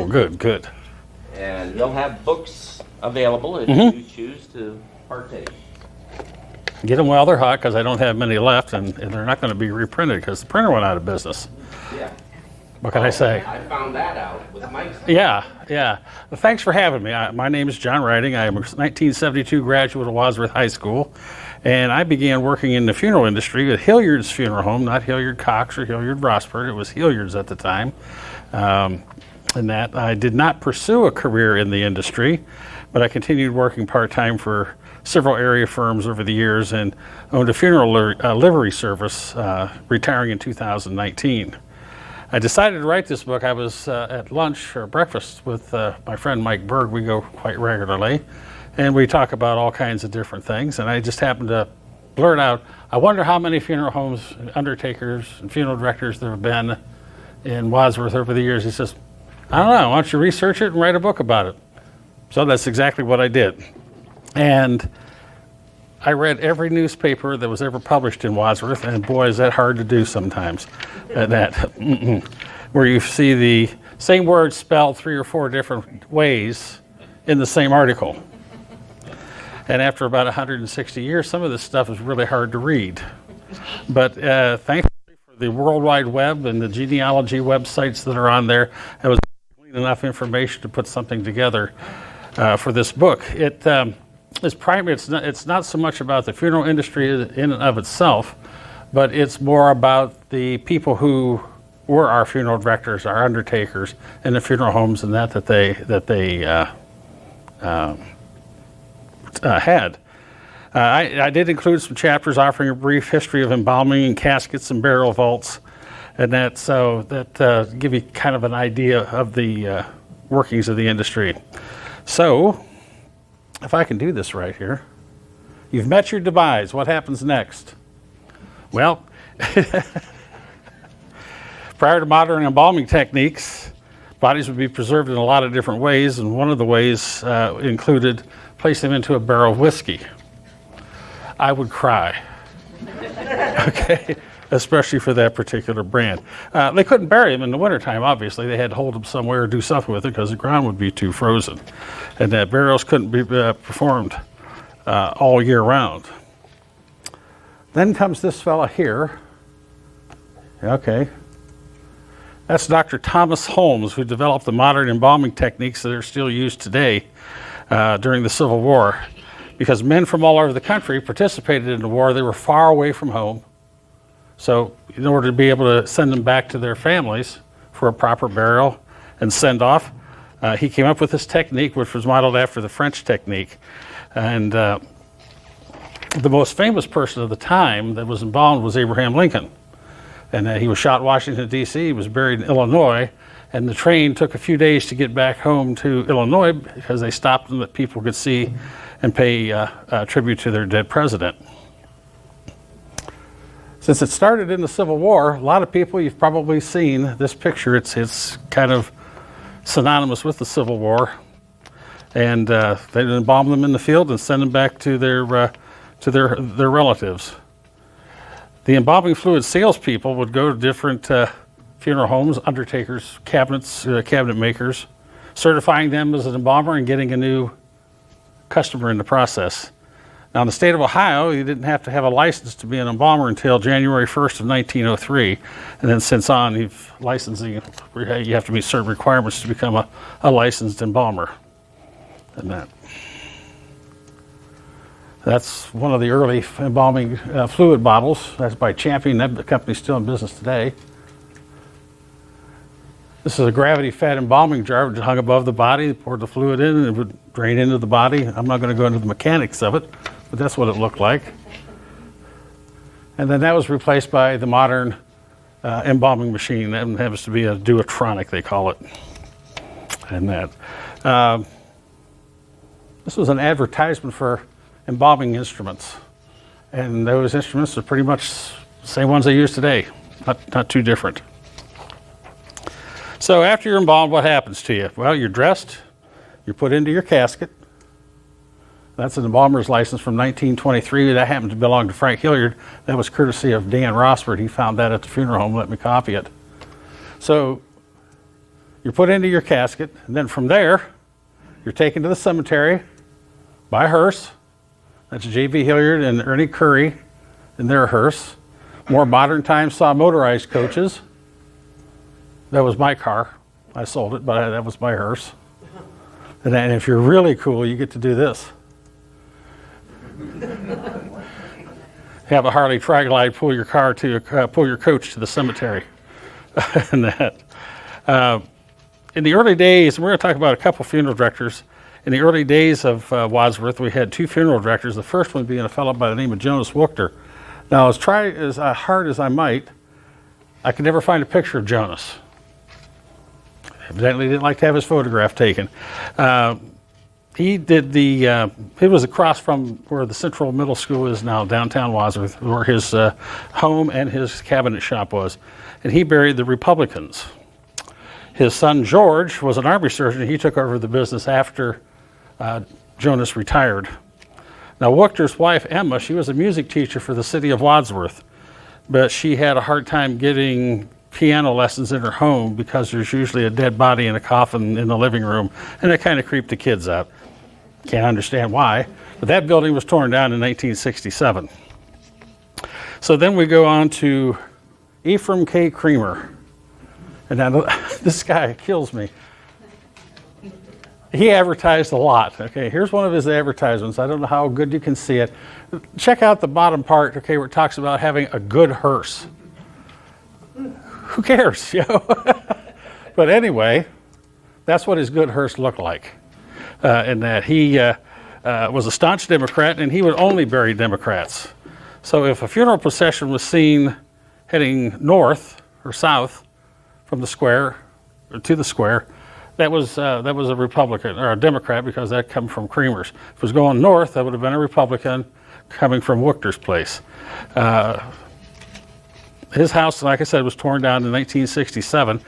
good, good. And he'll have books available if you choose to partake. Get them while they're hot, because I don't have many left, and they're not going to be reprinted because the printer went out of business. Yeah. What can I say? I found that out with Mike's. Yeah. Well, thanks for having me. My name is John Riding. I am a 1972 graduate of Wadsworth High School, and I began working in the funeral industry at Hilliard's Funeral Home, not Hilliard Cox or Hilliard Rossford. It was Hilliard's at the time. And that I did not pursue a career in the industry, but I continued working part-time for several area firms over the years and owned a funeral livery service, retiring in 2019. I decided to write this book. I was at lunch or breakfast with my friend Mike Berg. We go quite regularly, and we talk about all kinds of different things. And I just happened to blurt out, I wonder how many funeral homes, undertakers, and funeral directors there have been in Wadsworth over the years. He says, I don't know, why don't you research it and write a book about it? So that's exactly what I did. And I read every newspaper that was ever published in Wadsworth, and boy, is that hard to do sometimes. Where you see the same word spelled 3 or 4 different ways in the same article. And after about 160 years, some of this stuff is really hard to read. But thankfully for the World Wide Web and the genealogy websites that are on there, I was gleaning enough information to put something together for this book. It's not so much about the funeral industry in and of itself, but it's more about the people who were our funeral directors, our undertakers, and the funeral homes and that they had. I did include some chapters offering a brief history of embalming and caskets and burial vaults, and that give you kind of an idea of the workings of the industry. So, if I can do this right here, you've met your demise. What happens next? Well, prior to modern embalming techniques, bodies would be preserved in a lot of different ways, and one of the ways included placing them into a barrel of whiskey. I would cry, okay, especially for that particular brand. They couldn't bury them in the wintertime, obviously. They had to hold them somewhere or do something with it because the ground would be too frozen. And that burials couldn't be performed all year round. Then comes this fella here. Okay. That's Dr. Thomas Holmes, who developed the modern embalming techniques that are still used today during the Civil War. Because men from all over the country participated in the war, they were far away from home. So in order to be able to send them back to their families for a proper burial and send off, he came up with this technique, which was modeled after the French technique. And the most famous person of the time that was embalmed was Abraham Lincoln. And he was shot in Washington, D.C. He was buried in Illinois. And the train took a few days to get back home to Illinois because they stopped them that people could see and pay tribute to their dead president. Since it started in the Civil War, a lot of people, you've probably seen this picture. It's kind of synonymous with the Civil War. And they'd embalm them in the field and send them back to their relatives. The embalming fluid salespeople would go to different funeral homes, undertakers, cabinet makers, certifying them as an embalmer and getting a new customer in the process. Now, in the state of Ohio, you didn't have to have a license to be an embalmer until January 1st of 1903. And then since on, licensing, you have to meet certain requirements to become a licensed embalmer. And that's one of the early embalming fluid bottles. That's by Champion. That company's still in business today. This is a gravity-fed embalming jar that hung above the body. They poured the fluid in and it would drain into the body. I'm not going to go into the mechanics of it, but that's what it looked like. And then that was replaced by the modern embalming machine. That happens to be a duotronic, they call it. And that. This was an advertisement for embalming instruments. And those instruments are pretty much the same ones they use today, not too different. So after you're embalmed, what happens to you? Well, you're dressed, you're put into your casket. That's an embalmer's license from 1923. That happened to belong to Frank Hilliard. That was courtesy of Dan Rossford. He found that at the funeral home, let me copy it. So you're put into your casket, and then from there, you're taken to the cemetery by hearse. That's J.B. Hilliard and Ernie Curry in their hearse. More modern times saw motorized coaches. That was my car. I sold it, but that was my hearse. And then if you're really cool, you get to do this. Have a Harley Tri-Glide pull your coach to the cemetery. And that. In the early days, we're going to talk about a couple funeral directors. In the early days of Wadsworth, we had 2 funeral directors. The first one being a fellow by the name of Jonas Wuchter. Now, as hard as I might, I could never find a picture of Jonas. Evidently, he didn't like to have his photograph taken. He was across from where the Central Middle School is now, downtown Wadsworth, where his home and his cabinet shop was. And he buried the Republicans. His son George was an army surgeon. He took over the business after Jonas retired. Now, Wuchter's wife, Emma, she was a music teacher for the City of Wadsworth, but she had a hard time getting piano lessons in her home because there's usually a dead body in a coffin in the living room, and that kind of creeped the kids out. Can't understand why, but that building was torn down in 1967. So then we go on to Ephraim K. Creamer. And now this guy kills me. He advertised a lot. Okay, here's one of his advertisements. I don't know how good you can see it. Check out the bottom part, okay, where it talks about having a good hearse. Who cares, you know? But anyway, that's what his good hearse looked like. And that he was a staunch Democrat, and he would only bury Democrats. So if a funeral procession was seen heading north or south from the square or to the square, that was a Republican or a Democrat, because that come from Creamer's. If it was going north, that would have been a Republican coming from Wuchter's place. His house, like I said, was torn down in 1967.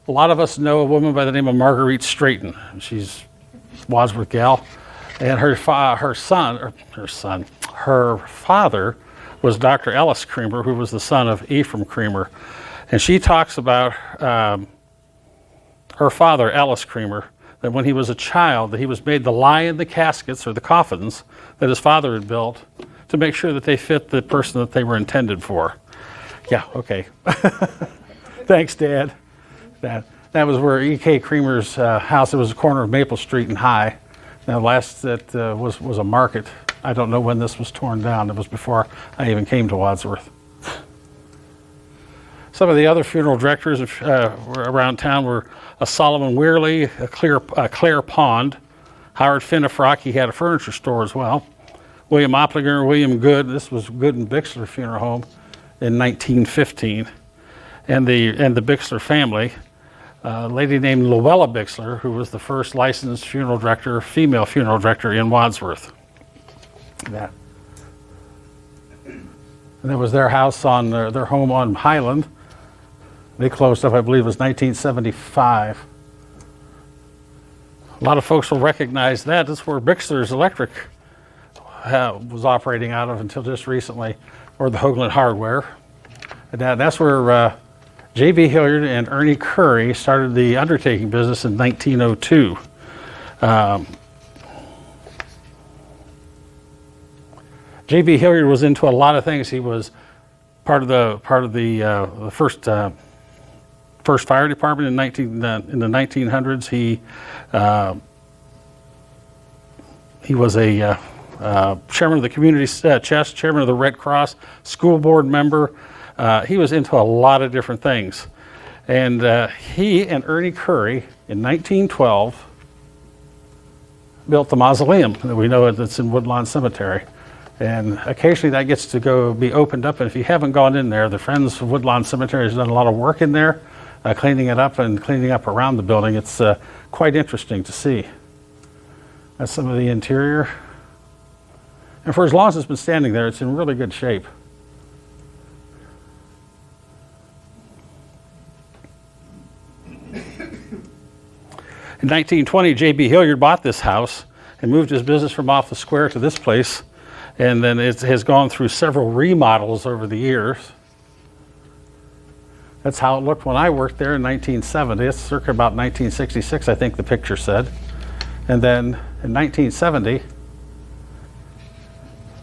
A lot of us know a woman by the name of Marguerite Straighton. She's a Wadsworth gal, and her father was Dr. Ellis Creamer, who was the son of Ephraim Creamer, and she talks about her father, Ellis Creamer, that when he was a child, that he was made to lie in the caskets or the coffins that his father had built to make sure that they fit the person that they were intended for. Yeah, okay. Thanks, Dad. That was where E.K. Creamer's house. It was a corner of Maple Street and High. Now, last that was a market. I don't know when this was torn down. It was before I even came to Wadsworth. Some of the other funeral directors around town were a Solomon Weirley, a Claire Pond, Howard Finnefrock. He had a furniture store as well. William Opplinger, William Good. This was Good and Bixler Funeral Home in 1915, and the Bixler family. A lady named Luella Bixler, who was the first licensed funeral director, female funeral director in Wadsworth. That. And that was their house on their home on Highland. They closed up, I believe it was 1975. A lot of folks will recognize that. That's where Bixler's Electric was operating out of until just recently, or the Hoagland Hardware. And that's where J.B. Hilliard and Ernie Curry started the undertaking business in 1902. J.B. Hilliard was into a lot of things. He was part of the first fire department in the 1900s. He was a chairman of the community chest, chairman of the Red Cross, school board member. He was into a lot of different things. And he and Ernie Curry in 1912 built the mausoleum that we know that's in Woodlawn Cemetery. And occasionally that gets to go be opened up. And if you haven't gone in there, the Friends of Woodlawn Cemetery has done a lot of work in there, cleaning it up and cleaning up around the building. It's quite interesting to see. That's some of the interior. And for as long as it's been standing there, it's in really good shape. In 1920, J.B. Hilliard bought this house and moved his business from off the square to this place. And then it has gone through several remodels over the years. That's how it looked when I worked there in 1970. It's circa about 1966, I think the picture said. And then in 1970,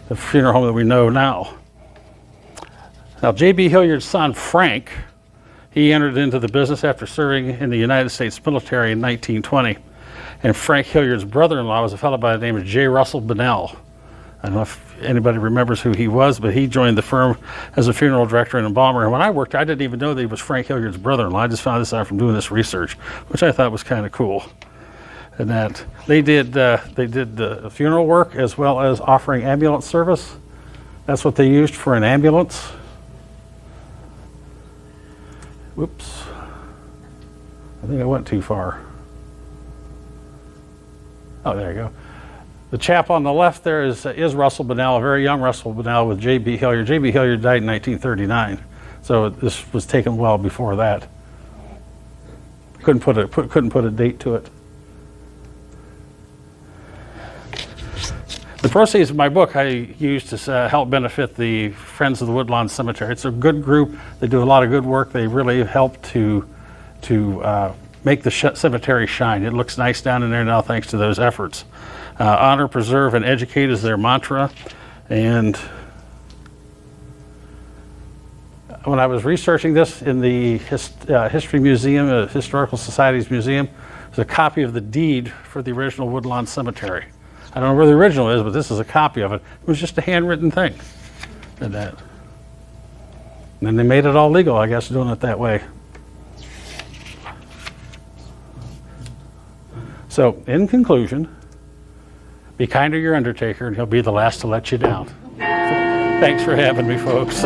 the funeral home that we know now. Now, J.B. Hilliard's son, Frank, he entered into the business after serving in the United States military in 1920. And Frank Hilliard's brother-in-law was a fellow by the name of J. Russell Bunnell. I don't know if anybody remembers who he was, but he joined the firm as a funeral director and embalmer. And when I worked, I didn't even know that he was Frank Hilliard's brother-in-law. I just found this out from doing this research, which I thought was kind of cool. And that they did the funeral work as well as offering ambulance service. That's what they used for an ambulance. Whoops. I think I went too far. Oh, there you go. The chap on the left there is Russell Bunnell, a very young Russell Bunnell with J.B. Hilliard. J.B. Hilliard died in 1939, so this was taken well before that. Couldn't put a date to it. The proceeds of my book I used to help benefit the Friends of the Woodlawn Cemetery. It's a good group. They do a lot of good work. They really help to make the cemetery shine. It looks nice down in there now thanks to those efforts. Honor, preserve, and educate is their mantra. And when I was researching this in the History Museum, Historical Society's museum, there's a copy of the deed for the original Woodlawn Cemetery. I don't know where the original is, but this is a copy of it. It was just a handwritten thing. And then they made it all legal, I guess, doing it that way. So, in conclusion, be kind to your undertaker and he'll be the last to let you down. Thanks for having me, folks.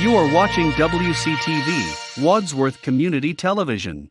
You are watching WCTV, Wadsworth Community Television.